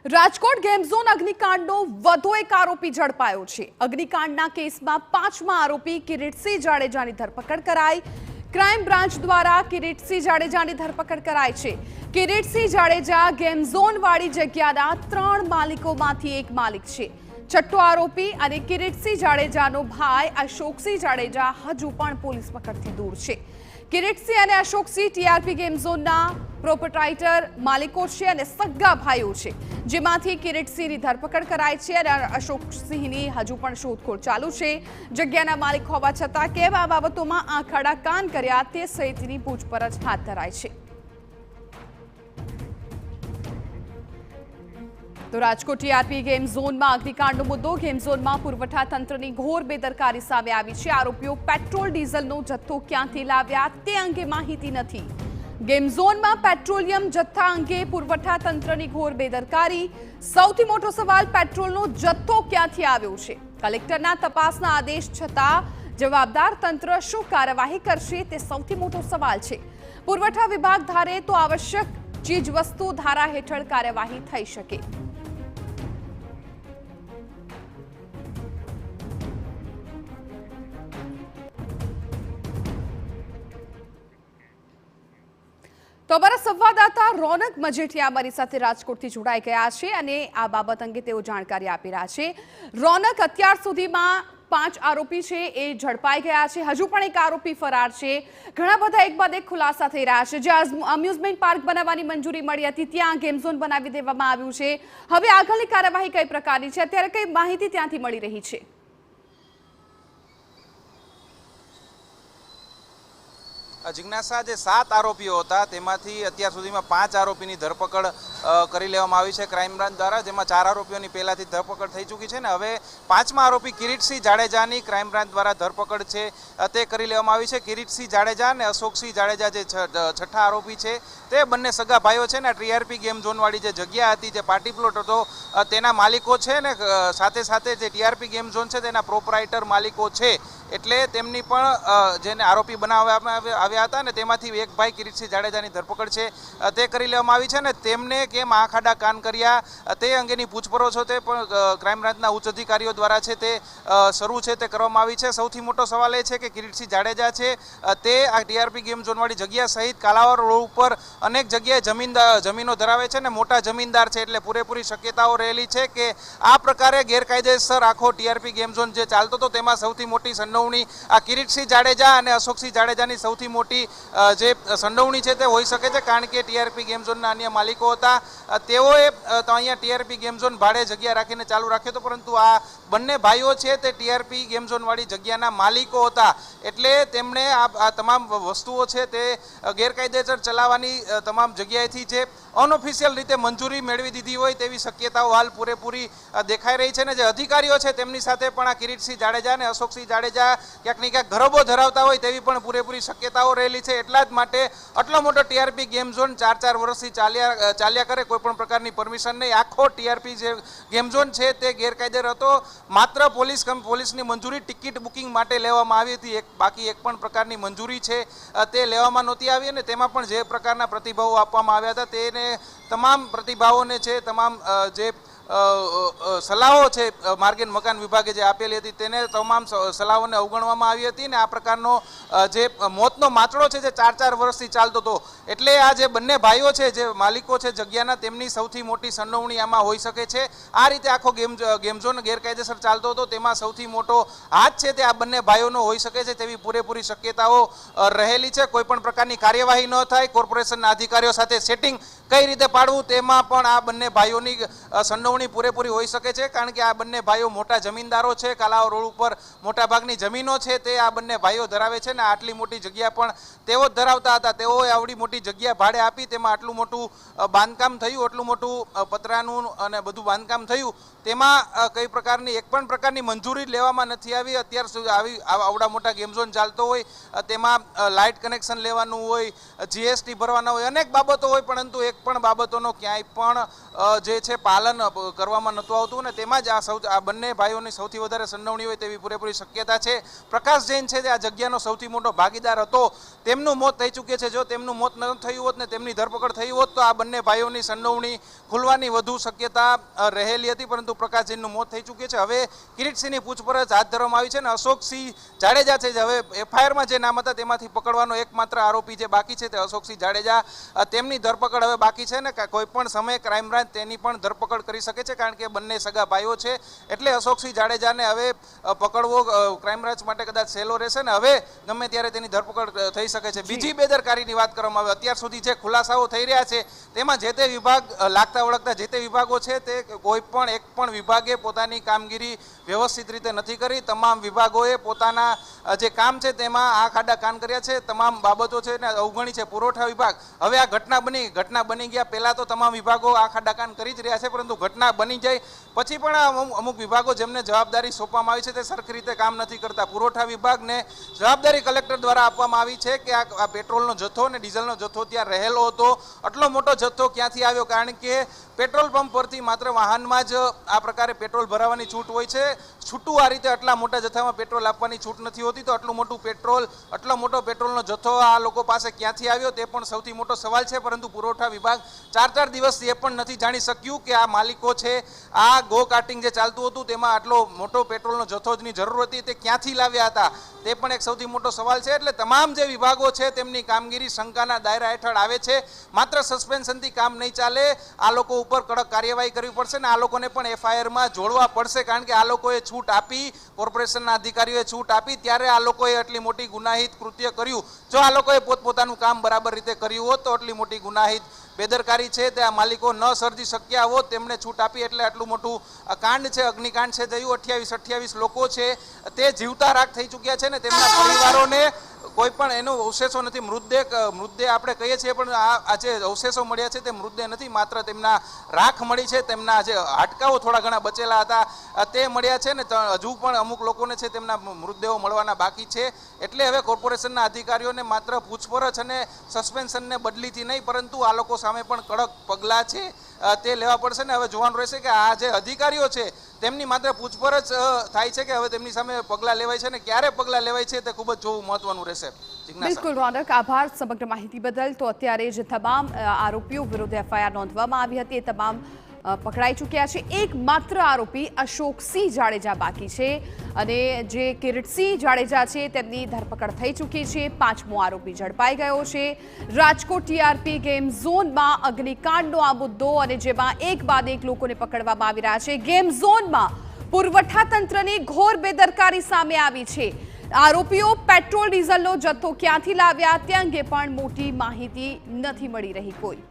Rajkot game zone અગ્નિકાંડનો વધુ એક આરોપી ઝડપાયો છે। અગ્નિકાંડના કેસમાં પાંચમા આરોપી કિરીટસિંહ જાડેજાની ધરપકડ કરાઈ। ક્રાઇમ બ્રાન્ચ દ્વારા કિરીટસિંહ જાડેજાની ધરપકડ કરાઈ છે। કિરીટસિંહ જાડેજા ગેમ ઝોન વાળી જગ્યાના 3 માલિકોમાંથી એક માલિક છે। છઠ્ઠો આરોપી અને કિરીટસિંહ જાડેજાનો ભાઈ અશોકસિંહ જાડેજા હજુ પણ પોલીસ પકડથી દૂર છે। કિરીટસિંહ અને અશોકસિંહ ટીઆરપી ગેમ ઝોનના પ્રોપ્રાઇટર માલિકો છે અને સગા ભાઈઓ છે, જેમાંથી કિરીટસિંહની ધરપકડ કરાઈ છે અને અશોકસિંહની હજુ પણ શોધખોળ ચાલુ છે। જગ્યાના માલિક હોવા છતાં કેમ આ બાબતોમાં આંખ આડા કાન કર્યા તે સહિતની પૂછપરછ હાથ ધરાઈ છે। તો રાજકોટ ટીઆરપી ગેમ ઝોનમાં અગ્નિકાંડનો મુદ્દો। ગેમ ઝોનમાં પુરવઠા તંત્રની ઘોર બેદરકારી સામે આવી છે। આરોપીઓ પેટ્રોલ ડીઝલનો જથ્થો ક્યાંથી લાવ્યા તે અંગે માહિતી નથી। ગેમ ઝોનમાં પેટ્રોલિયમ જથ્થા અંગે પુરવઠા તંત્રની ઘોર બેદરકારી। સૌથી મોટો સવાલ પેટ્રોલનો જથ્થો ક્યાંથી આવ્યો છે। કલેક્ટરના તપાસના આદેશ છતાં જવાબદાર તંત્ર શું કાર્યવાહી કરશે તે સૌથી મોટો સવાલ છે। પુરવઠા વિભાગ ધારે તો આવશ્યક ચીજવસ્તુ ધારા હેઠળ કાર્યવાહી થઈ શકે। તો અમારા સંવાદદાતા રોનક મજેઠિયા અમારી સાથે રાજકોટથી જોડાઈ ગયા છે અને આ બાબત અંગે તેઓ જાણકારી આપી રહ્યા છે। રોનક, અત્યાર સુધીમાં 5 આરોપી છે એ ઝડપાઈ ગયા છે, હજુ પણ એક આરોપી ફરાર છે। ઘણા બધા એક બાદ એક ખુલાસા થઈ રહ્યા છે। જ્યાં અમ્યુઝમેન્ટ પાર્ક બનાવવાની મંજૂરી મળી હતી ત્યાં ગેમ ઝોન બનાવી દેવામાં આવ્યું છે। હવે આગળની કાર્યવાહી કઈ પ્રકારની છે, અત્યારે કઈ માહિતી ત્યાંથી મળી રહી છે? જિજ્ઞાસા, જે 7 આરોપીઓ હતા તેમાંથી અત્યાર સુધીમાં 5 આરોપીની ધરપકડ કરી લેવામાં આવી છે ક્રાઇમ બ્રાન્ચ દ્વારા, જેમાં 4 આરોપીઓની પહેલાથી ધરપકડ થઈ ચૂકી છે ને હવે 5મા આરોપી કિરીટસિંહ જાડેજાની ક્રાઇમ બ્રાન્ચ દ્વારા ધરપકડ છે તે કરી લેવામાં આવી છે। કિરીટસિંહ જાડેજા અને અશોકસિંહ જાડેજા જે છઠ્ઠા આરોપી છે તે બંને સગા ભાઈઓ છે ને। ટીઆરપી ગેમ ઝોનવાળી જે જગ્યા હતી, જે પાર્ટી પ્લોટ હતો, તેના માલિકો છે ને સાથે સાથે જે ટીઆરપી ગેમ ઝોન છે તેના પ્રોપ્રાઇટર માલિકો છે। એટલે તેમની પણ જેને આરોપી બનાવવામાં આવ્યા હતા ને તેમાંથી એક ભાઈ કિરીટસિંહ જાડેજાની ધરપકડ છે તે કરી લેવામાં આવી છે ને તેમને કેમ આંખ આડા કાન કર્યા તે અંગેની પૂછપરછો તે પણ ક્રાઇમ બ્રાન્ચના ઉચ્ચ અધિકારીઓ દ્વારા છે તે શરૂ છે તે કરવામાં આવી છે। સૌથી મોટો સવાલ એ છે કે કિરીટસિંહ જાડેજા છે તે આ ટીઆરપી ગેમ ઝોનવાળી જગ્યા સહિત કાલાવડ રોડ ઉપર અનેક જગ્યાએ જમીનો ધરાવે છે ને મોટા જમીનદાર છે, એટલે પૂરેપૂરી શક્યતાઓ રહેલી છે કે આ પ્રકારે ગેરકાયદેસર આખો ટીઆરપી ગેમ ઝોન જે ચાલતો હતો તેમાં સૌથી મોટી સંડોવણી આ કિરીટસિંહ જાડેજા અને અશોકસિંહ જાડેજાની સૌથી મોટી જે સંડોવણી છે તે હોઈ શકે છે। કારણ કે ટીઆરપી ગેમ ઝોનના અન્ય માલિકો હતા તેઓએ અહીંયા ટીઆરપી ગેમ ઝોન ભાડે જગ્યા રાખીને ચાલુ રાખ્યો હતો, પરંતુ આ બંને ભાઈઓ છે તે ટીઆરપી ગેમ ઝોનવાળી જગ્યાના માલિકો હતા, એટલે તેમણે આ તમામ વસ્તુઓ છે તે ગેરકાયદેસર ચલાવવાની તમામ જગ્યાએથી જે અનઓફિશિયલ રીતે મંજૂરી મેળવી દીધી હોય તેવી શક્યતાઓ હાલ પૂરેપૂરી દેખાઈ રહી છે ને જે અધિકારીઓ છે તેમની સાથે પણ આ કિરીટસિંહ જાડેજા અને અશોકસિંહ જાડેજા ક્યાંક ને ક્યાંક ગરબો ધરાવતા હોય તેવી પણ પૂરેપૂરી શક્યતાઓ રહેલી છે। એટલા જ માટે આટલો મોટો ટીઆરપી ગેમ ઝોન 4 વર્ષથી ચાલ્યા કરે, કોઈ પણ પ્રકારની પરમિશન નહીં, આખો ટીઆરપી જે ગેમ ઝોન છે તે ગેરકાયદેસર હતો। માત્ર પોલીસની મંજૂરી ટિકિટ બુકિંગ માટે લેવામાં આવી હતી, બાકી એક પણ પ્રકારની મંજૂરી છે તે લેવામાં નહોતી આવી અને તેમાં પણ જે પ્રકારના પ્રતિભાવો આપવામાં આવ્યા હતા તેને તમામ પ્રતિભાવોને છે તમામ જે સલાહો છે માર્ગ મકાન વિભાગે જે આપેલી હતી તેને તમામ સલાહોને અવગણવામાં આવી હતી ને આ પ્રકારનો જે મોતનો માચડો છે જે 4 વર્ષથી ચાલતો હતો, એટલે આ જે બંને ભાઈઓ છે જે માલિકો છે જગ્યાના તેમની સૌથી મોટી સંડોવણી આમાં હોઈ શકે છે। આ રીતે આખો ગેમ ઝોન ગેરકાયદેસર ચાલતો હતો તેમાં સૌથી મોટો હાથ છે તે આ બંને ભાઈઓનો હોઈ શકે છે તેવી પૂરેપૂરી શક્યતાઓ રહેલી છે। કોઈ પણ પ્રકારની કાર્યવાહી ન થાય, કોર્પોરેશનના અધિકારીઓ સાથે સેટિંગ કઈ રીતે પાડવું તેમાં પણ આ બંને ભાઈઓની સંડોવણી પૂરેપૂરી હોઈ શકે છે, કારણ કે આ બંને ભાઈઓ મોટા જમીનદારો છે। કાલાવ રોડ ઉપર મોટા ભાગની જમીનો છે તે આ બંને ભાઈઓ ધરાવે છે ને આટલી મોટી જગ્યા પણ તેઓ જ ધરાવતા હતા। તેઓએ આવડી મોટી જગ્યા ભાડે આપી, તેમાં આટલું મોટું બાંધકામ થયું, આટલું મોટું પતરાનું અને બધું બાંધકામ થયું, તેમાં કઈ પ્રકારની એક પણ પ્રકારની મંજૂરી લેવામાં નથી આવી। અત્યાર સુધી આવડા મોટા ગેમ ઝોન ચાલતો હોય તેમાં લાઇટ કનેક્શન લેવાનું હોય, જીએસટી ભરવાના હોય, અનેક બાબતો હોય, પરંતુ એક એક પણ બાબતોનો ક્યાંય પણ જે છે પાલન કરવામાં નહોતું આવતું, અને તેમાં જ આ બંને ભાઈઓની સૌથી વધારે સંડોવણી હોય તેવી પૂરેપૂરી શક્યતા છે. પ્રકાશ જૈન છે તે આ જગ્યાનો સૌથી મોટો ભાગીદાર હતો, તેમનું મોત થઈ ચૂક્યું છે. જો તેમનું મોત ન થયું હોત ને તેમની ધરપકડ થઈ હોત તો આ બંને ભાઈઓની સંડોવણી ખુલવાની વધુ શક્યતા રહેલી હતી, પરંતુ પ્રકાશ જૈનનું મોત થઈ ચૂક્યું છે. હવે કિરીટસિંહની પૂછપરછ હાથ ધરવામાં આવી છે અને અશોકસિંહ જાડેજા છે, હવે એફઆઈઆરમાં જે નામ હતા તેમાંથી પકડવાનો એકમાત્ર આરોપી જે બાકી છે તે અશોકસિંહ જાડેજા, તેમની ધરપકડ હવે બાકી છે ને કોઈ પણ સમયે ક્રાઇમ બ્રાન્ચ તેની પણ ધરપકડ કરી શકે છે, કારણ કે બંને સગા ભાઈઓ છે. એટલે અશોકસિંહ જાડેજાને હવે પકડવો ક્રાઇમ બ્રાન્ચ માટે કદાચ સહેલો રહેશે ને હવે ગમે ત્યારે તેની ધરપકડ થઈ શકે છે. બીજી બેદરકારીની વાત કરવામાં આવે, અત્યાર સુધી જે ખુલાસાઓ થઈ રહ્યા છે તેમાં જે તે વિભાગ લાગતા વળગતા જે તે વિભાગો છે તે કોઈ પણ એક પણ વિભાગે પોતાની કામગીરી વ્યવસ્થિત રીતે નથી કરી. તમામ વિભાગોએ પોતાના જે કામ છે તેમાં આ ખાડા કાન કર્યા છે, તમામ બાબતો છે ને અવગણી છે. પુરવઠા વિભાગ, હવે આ ઘટના બની ગયા પહેલા તો તમામ વિભાગો આ ખાડા કાન કરી જ રહ્યા છે, પરંતુ ઘટના બની જાય પછી પણ અમુક વિભાગો જેમને જવાબદારી સોંપવામાં આવી છે તે સરખી રીતે કામ નથી કરતા. પુરવઠા વિભાગને જવાબદારી કલેક્ટર દ્વારા આપવામાં આવી છે કે આ પેટ્રોલનો જથ્થો અને ડીઝલનો જથ્થો ત્યાં રહેલો હતો. આટલો મોટો જથ્થો ક્યાંથી આવ્યો? કારણ કે પેટ્રોલ પંપ પરથી માત્ર વાહનમાં જ આ પ્રકારે પેટ્રોલ ભરાવાની છૂટ હોય છે. છૂટું આ રીતે આટલા મોટા જથ્થામાં પેટ્રોલ આપવાની છૂટ નથી હોતી. તો આટલો મોટો પેટ્રોલનો જથ્થો આ લોકો પાસે ક્યાંથી આવ્યો તે પણ સૌથી મોટો સવાલ છે. પરંતુ પુરવઠા વિભાગ 4 દિવસથી એ પણ નથી જાણી શક્યું કે આ માલિકો છે, આ ગો કાર્ટિંગ જે ચાલતું હતું તેમાં આટલો મોટો પેટ્રોલનો જથ્થોની જરૂર હતી તે ક્યાંથી લાવ્યા હતા તે પણ એક સૌથી મોટો સવાલ છે. એટલે તમામ જે વિભાગો છે તેમની કામગીરી શંકાના દાયરા હેઠળ આવે છે. માત્ર સસ્પેન્શનથી કામ નહીં ચાલે, આ લોકો ઉપર કડક કાર્યવાહી કરવી પડશે ને આ લોકોને પણ એફઆઈઆરમાં જોડવા પડશે, કારણ કે આ લોકોએ છૂટ આપી, કોર્પોરેશનના અધિકારીઓએ છૂટ આપી ત્યારે આ લોકોએ આટલી મોટી ગુનાહિત કૃત્ય કર્યું. જો આ લોકોએ પોતપોતાનું કામ બરાબર રીતે કર્યું હોત તો આટલી મોટી ગુનાહિત બેદરકારી છે તે આ માલિકો ન સર્જી શક્યા હોત. તેમણે છૂટ આપી એટલે આટલું મોટું કાંડ છે, અગ્નિકાંડ છે થયું. 28 લોકો છે તે જીવતા રાખ થઈ ચૂક્યા છે ને તેમના પરિવારોને કોઈ પણ એનો અવશેષો નથી. મૃતદેહ આપણે કહીએ છીએ પણ આ જે અવશેષો મળ્યા છે તે મૃતદેહ નથી, માત્ર તેમના રાખ મળી છે. તેમના જે હાડકાઓ થોડા ઘણા બચેલા હતા તે મળ્યા છે ને હજુ પણ અમુક લોકોને છે તેમના મૃતદેહો મળવાના બાકી છે. એટલે હવે કોર્પોરેશનના અધિકારીઓને માત્ર પૂછપરછ અને સસ્પેન્શનને બદલીથી નહીં, પરંતુ આ લોકો સામે પણ કડક પગલાં છે તે લેવા પડશે ને હવે જોવાનું રહેશે કે આ જે અધિકારીઓ છે તેમની માત્ર પૂછપરછ થાય છે કે હવે તેમની સામે પગલાં લેવાય છે ને ક્યારે પગલાં લેવાય છે તે ખૂબ જ જોવું મહત્વનું રહેશે. બિલકુલ રોનક, આભાર સમગ્ર માહિતી બદલ. તો અત્યારે જે તમામ આરોપીઓ વિરુદ્ધ એફઆઈઆર નોંધવામાં આવી હતી એ તમામ પકડાઈ ચૂક્યા છે. એકમાત્ર આરોપી અશોકસિંહ જાડેજા બાકી છે અને જે કિરીટસિંહ જાડેજા છે તેમની ધરપકડ થઈ ચૂકી છે. 5મો આરોપી ઝડપાઈ ગયો છે. રાજકોટ ટીઆરપી ગેમ ઝોનમાં અગ્નિકાંડનો આ મુદ્દો અને જેમાં એક બાદ એક લોકોને પકડવામાં આવી રહ્યા છે. ગેમ ઝોનમાં પુરવઠા તંત્રની ઘોર બેદરકારી સામે આવી છે. આરોપીઓ પેટ્રોલ ડીઝલનો જથ્થો ક્યાંથી લાવ્યા તે અંગે પણ મોટી માહિતી નથી મળી રહી કોઈ.